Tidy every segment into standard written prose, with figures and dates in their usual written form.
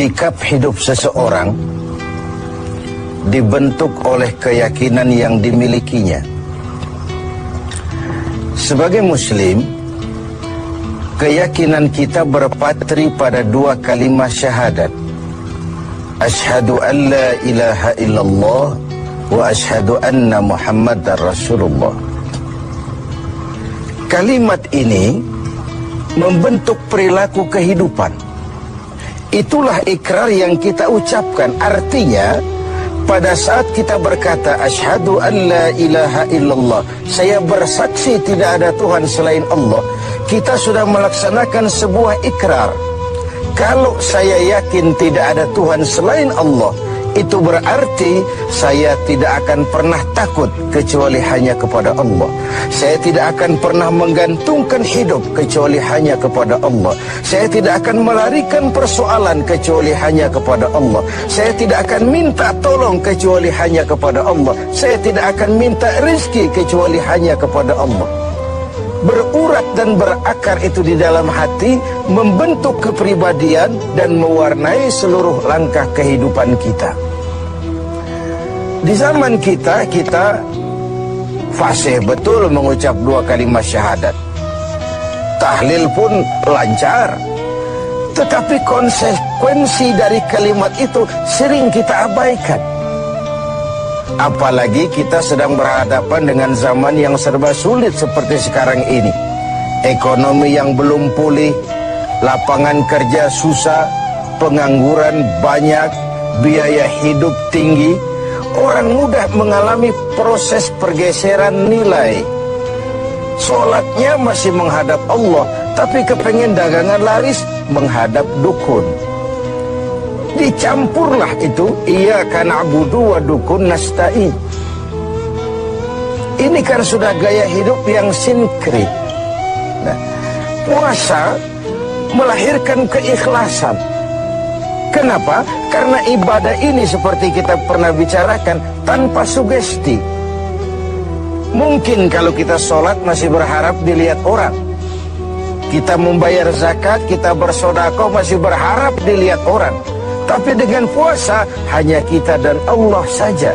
sikap hidup seseorang dibentuk oleh keyakinan yang dimilikinya. Sebagai muslim, keyakinan kita berpatri pada dua kalimat syahadat. Asyhadu an la ilaha illallah wa asyhadu anna Muhammadar Rasulullah. Kalimat ini membentuk perilaku kehidupan. Itulah ikrar yang kita ucapkan. Artinya, pada saat kita berkata asyhadu an la ilaha illallah, saya bersaksi tidak ada Tuhan selain Allah, kita sudah melaksanakan sebuah ikrar. Kalau saya yakin tidak ada Tuhan selain Allah, itu berarti saya tidak akan pernah takut kecuali hanya kepada Allah. Saya tidak akan pernah menggantungkan hidup kecuali hanya kepada Allah. Saya tidak akan melarikan persoalan kecuali hanya kepada Allah. Saya tidak akan minta tolong kecuali hanya kepada Allah. Saya tidak akan minta rezeki kecuali hanya kepada Allah. Berurat dan berakar itu di dalam hati, membentuk kepribadian dan mewarnai seluruh langkah kehidupan kita. Di zaman kita fasih betul mengucap dua kalimat syahadat. Tahlil pun lancar. Tetapi konsekuensi dari kalimat itu sering kita abaikan. Apalagi kita sedang berhadapan dengan zaman yang serba sulit seperti sekarang ini. Ekonomi yang belum pulih, lapangan kerja susah, pengangguran banyak, biaya hidup tinggi. Orang mudah mengalami proses pergeseran nilai. Sholatnya masih menghadap Allah, tapi kepengen dagangan laris menghadap dukun. Dicampurlah itu, iyyaka na'budu wa dukun nasta'in. Ini kan sudah gaya hidup yang sinkrit. Nah, puasa melahirkan keikhlasan. Kenapa? Karena ibadah ini seperti kita pernah bicarakan tanpa sugesti. Mungkin kalau kita sholat masih berharap dilihat orang. Kita membayar zakat, kita bersedekah masih berharap dilihat orang. Tapi dengan puasa hanya kita dan Allah saja.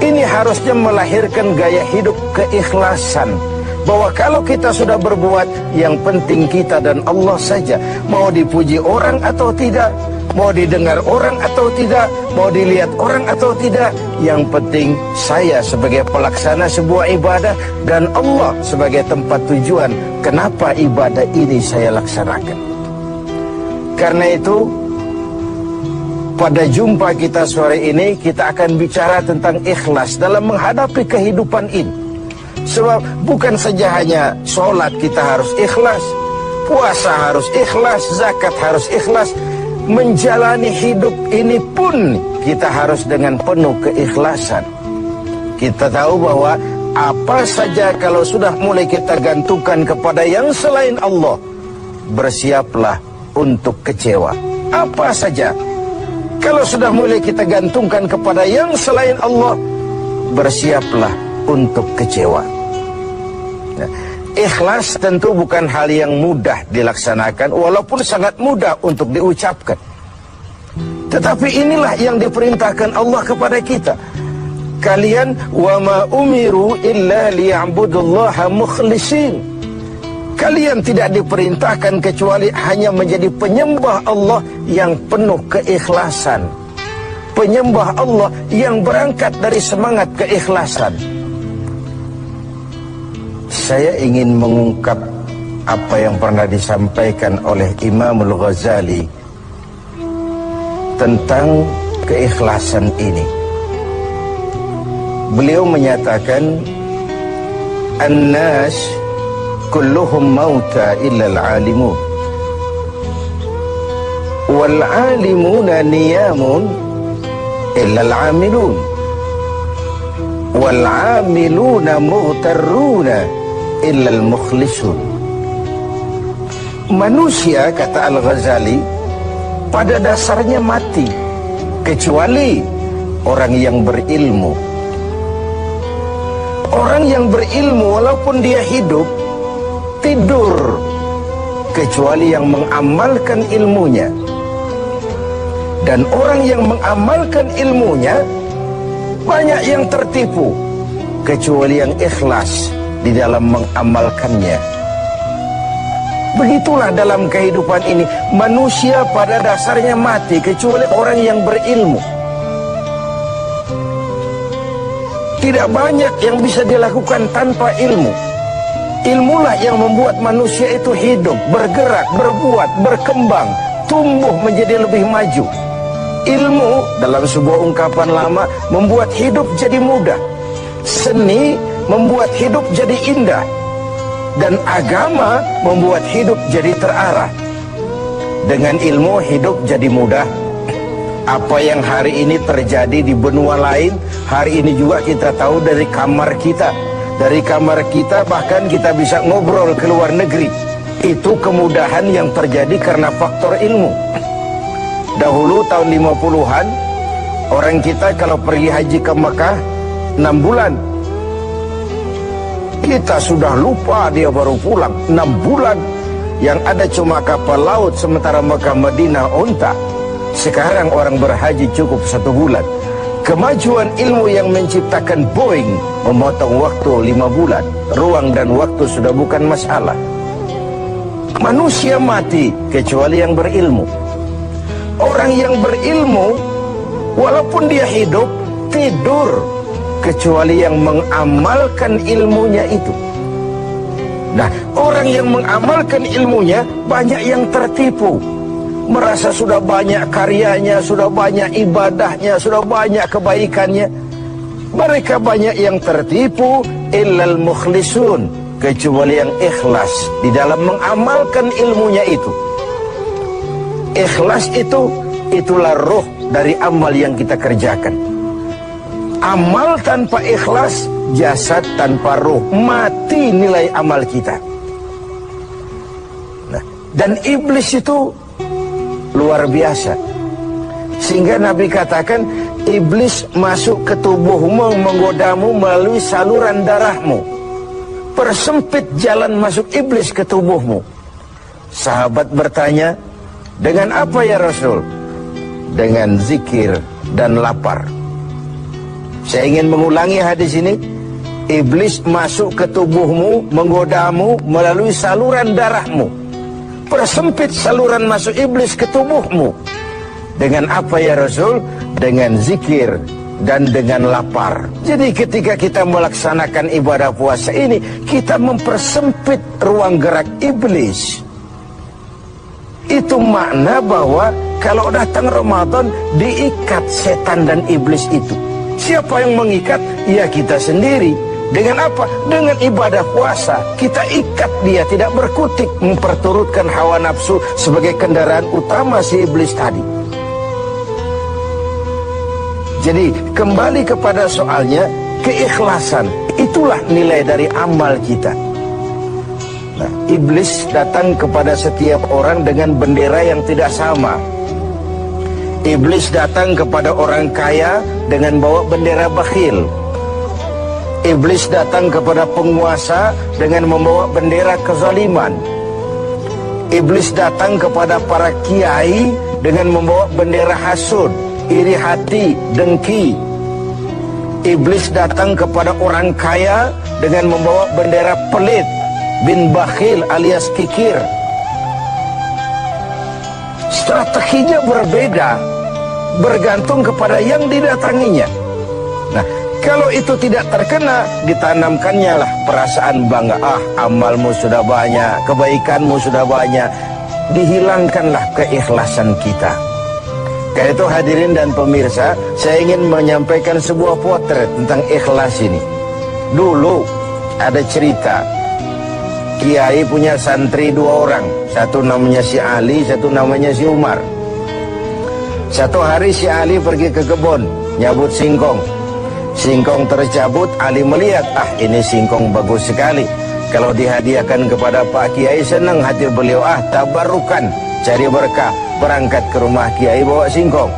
Ini harusnya melahirkan gaya hidup keikhlasan. Bahwa kalau kita sudah berbuat, yang penting kita dan Allah saja. Mau dipuji orang atau tidak, mau didengar orang atau tidak, mau dilihat orang atau tidak, yang penting saya sebagai pelaksana sebuah ibadah dan Allah sebagai tempat tujuan kenapa ibadah ini saya laksanakan. Karena itu, pada jumpa kita sore ini, kita akan bicara tentang ikhlas dalam menghadapi kehidupan ini. Sebab bukan saja hanya sholat kita harus ikhlas, puasa harus ikhlas, zakat harus ikhlas. Menjalani hidup ini pun kita harus dengan penuh keikhlasan. Kita tahu bahwa apa saja kalau sudah mulai kita gantungkan kepada yang selain Allah, bersiaplah untuk kecewa. Apa saja kalau sudah mulai kita gantungkan kepada yang selain Allah, bersiaplah untuk kecewa. Nah, ikhlas tentu bukan hal yang mudah dilaksanakan, walaupun sangat mudah untuk diucapkan. Tetapi inilah yang diperintahkan Allah kepada kita. Kalian wa ma umiru illa liya'budullaha mukhlisin. Kalian tidak diperintahkan kecuali hanya menjadi penyembah Allah yang penuh keikhlasan. Penyembah Allah yang berangkat dari semangat keikhlasan. Saya ingin mengungkap apa yang pernah disampaikan oleh Imam Al-Ghazali tentang keikhlasan ini. Beliau menyatakan, An-nas kulluhum mauta illa al-alimun wal-alimuna niyamun illa al-amilun wal-amiluna mughtarruna illa al-mukhlisun. Manusia, kata Al-Ghazali, pada dasarnya mati kecuali orang yang berilmu. Orang yang berilmu walaupun dia hidup, tidur kecuali yang mengamalkan ilmunya. Dan orang yang mengamalkan ilmunya, banyak yang tertipu, kecuali yang ikhlas di dalam mengamalkannya. Begitulah dalam kehidupan ini, manusia pada dasarnya mati kecuali orang yang berilmu. Tidak banyak yang bisa dilakukan tanpa ilmu. Ilmulah yang membuat manusia itu hidup, bergerak, berbuat, berkembang, tumbuh menjadi lebih maju. Ilmu dalam sebuah ungkapan lama membuat hidup jadi mudah. Seni membuat hidup jadi indah. Dan agama membuat hidup jadi terarah. Dengan ilmu hidup jadi mudah. Apa yang hari ini terjadi di benua lain, hari ini juga kita tahu dari kamar kita. Dari kamar kita bahkan kita bisa ngobrol ke luar negeri. Itu kemudahan yang terjadi karena faktor ilmu. Dahulu tahun 50-an, orang kita kalau pergi haji ke Mekah 6 bulan. Kita sudah lupa dia baru pulang 6 bulan. Yang ada cuma kapal laut, sementara Mekah Madinah unta. Sekarang orang berhaji cukup 1 bulan. Kemajuan ilmu yang menciptakan Boeing memotong waktu 5 bulan. Ruang dan waktu sudah bukan masalah. Manusia mati kecuali yang berilmu. Orang yang berilmu, walaupun dia hidup, tidur, kecuali yang mengamalkan ilmunya itu. Nah, orang yang mengamalkan ilmunya banyak yang tertipu. Merasa sudah banyak karyanya, sudah banyak ibadahnya, sudah banyak kebaikannya. Mereka banyak yang tertipu, illal mukhlisun, kecuali yang ikhlas di dalam mengamalkan ilmunya itu. Ikhlas itulah roh dari amal yang kita kerjakan. Amal tanpa ikhlas, jasad tanpa roh, mati nilai amal kita. Nah, dan iblis itu luar biasa. Sehingga Nabi katakan, iblis masuk ke tubuhmu, menggodamu melalui saluran darahmu. Persempit jalan masuk iblis ke tubuhmu. Sahabat bertanya, dengan apa ya Rasul? Dengan zikir dan lapar. Saya ingin mengulangi hadis ini. Iblis masuk ke tubuhmu, menggodamu melalui saluran darahmu. Persempit saluran masuk iblis ke tubuhmu. Dengan apa ya Rasul? Dengan zikir dan dengan lapar. Jadi ketika kita melaksanakan ibadah puasa ini, kita mempersempit ruang gerak iblis. Itu makna bahwa kalau datang Ramadan, diikat setan dan iblis itu. Siapa yang mengikat? Ya kita sendiri. Dengan apa? Dengan ibadah puasa. Kita ikat dia, tidak berkutik, memperturutkan hawa nafsu sebagai kendaraan utama si iblis tadi. Jadi kembali kepada soalnya, keikhlasan itulah nilai dari amal kita. Nah, iblis datang kepada setiap orang dengan bendera yang tidak sama. Iblis datang kepada orang kaya dengan bawa bendera bakhil. Iblis datang kepada penguasa dengan membawa bendera kezaliman. Iblis datang kepada para kiai dengan membawa bendera hasud, iri hati, dengki. Iblis datang kepada orang kaya dengan membawa bendera pelit, bin bakhil alias kikir. Strateginya berbeda, bergantung kepada yang didatanginya. Nah, kalau itu tidak terkena, ditanamkannya lah perasaan bangga. Amalmu sudah banyak, kebaikanmu sudah banyak. Dihilangkanlah keikhlasan kita. Karena itu hadirin dan pemirsa, saya ingin menyampaikan sebuah potret tentang ikhlas ini. Dulu ada cerita, kiai punya santri 2 orang. Satu namanya si Ali, satu namanya si Umar. Satu hari si Ali pergi ke kebun, nyabut singkong. Singkong tercabut, Ali melihat, ini singkong bagus sekali. Kalau dihadiahkan kepada Pak Kiai, senang hati beliau. Tabarukan, cari berkah. Berangkat ke rumah Kiai bawa singkong.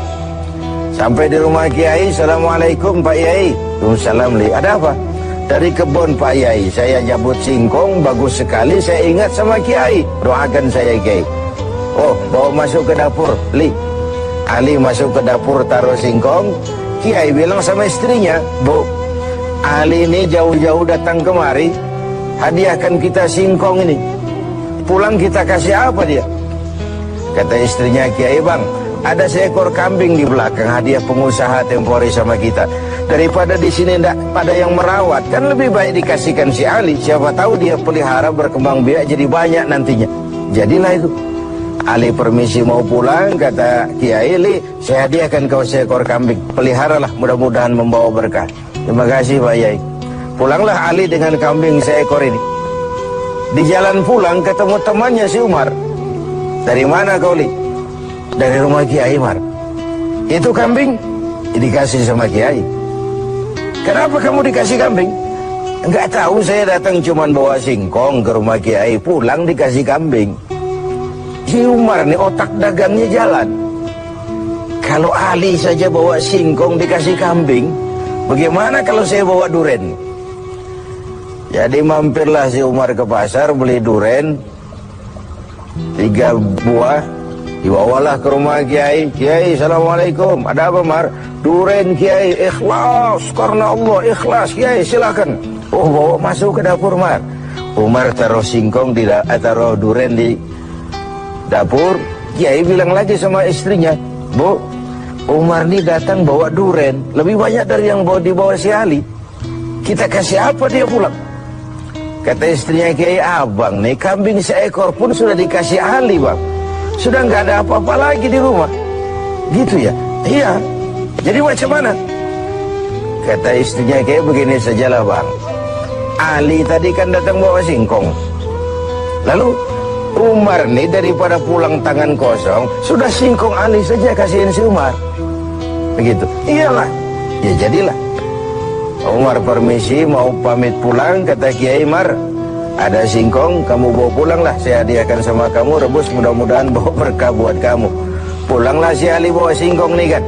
Sampai di rumah Kiai, Assalamualaikum Pak Kiai. Waalaikumsalam. Ada apa? Dari kebun Pak Kiai, saya jabut singkong, bagus sekali. Saya ingat sama Kiai, doakan saya Kiai. Oh, bawa masuk ke dapur. Ali masuk ke dapur taruh singkong. Kiai bilang sama istrinya, Bu, Ali ini jauh-jauh datang kemari, hadiahkan kita singkong ini. Pulang kita kasih apa dia? Kata istrinya, Kiai, Bang, ada seekor kambing di belakang, hadiah pengusaha temporary sama kita. Daripada di sini ndak pada yang merawat, kan lebih baik dikasihkan si Ali. Siapa tahu dia pelihara berkembang biak jadi banyak nantinya. Jadilah itu. Ali permisi mau pulang, kata Kiai, Li, saya hadiahkan kau seekor kambing. Peliharalah, mudah-mudahan membawa berkah. Terima kasih Pak Yai. Pulanglah Ali dengan kambing seekor ini. Di jalan pulang ketemu temannya si Umar. Dari mana kau, Li? Dari rumah Kiai Mar. Itu kambing dikasih sama Kiai. Kenapa kamu dikasih kambing? Enggak tahu, saya datang cuman bawa singkong ke rumah Kiai, pulang dikasih kambing. Si Umar nih otak dagangnya jalan. Kalau Ali saja bawa singkong dikasih kambing, bagaimana kalau saya bawa duren? Jadi mampirlah si Umar ke pasar beli duren 3 buah, dibawalah ke rumah Kiai. Kiai, assalamualaikum. Ada apa, Mar? Duren Kiai, ikhlas karena Allah, ikhlas. Kiai, silakan. Oh, bawa masuk ke dapur, Mar. Umar taruh singkong taruh duren di dapur. Kiai bilang lagi sama istrinya, Bu, Umar ini datang bawa duren lebih banyak dari yang dibawa si Ali. Kita kasih apa dia pulang? Kata istrinya Kiai, Abang nih kambing seekor pun sudah dikasih Ali, Bang. Sudah nggak ada apa-apa lagi di rumah. Gitu ya? Iya. Jadi macam mana? Kata istrinya Kiai, begini sajalah, Bang. Ali tadi kan datang bawa singkong. Lalu Umar nih daripada pulang tangan kosong, sudah singkong Ali saja kasihin si Umar. Begitu. Iyalah. Ya jadilah. Umar permisi mau pamit pulang, kata Kiai, Mar, ada singkong, kamu bawa pulanglah, saya hadiahkan sama kamu, rebus, mudah-mudahan bawa berkah buat kamu. Pulanglah si Ali bawa singkong nih kan.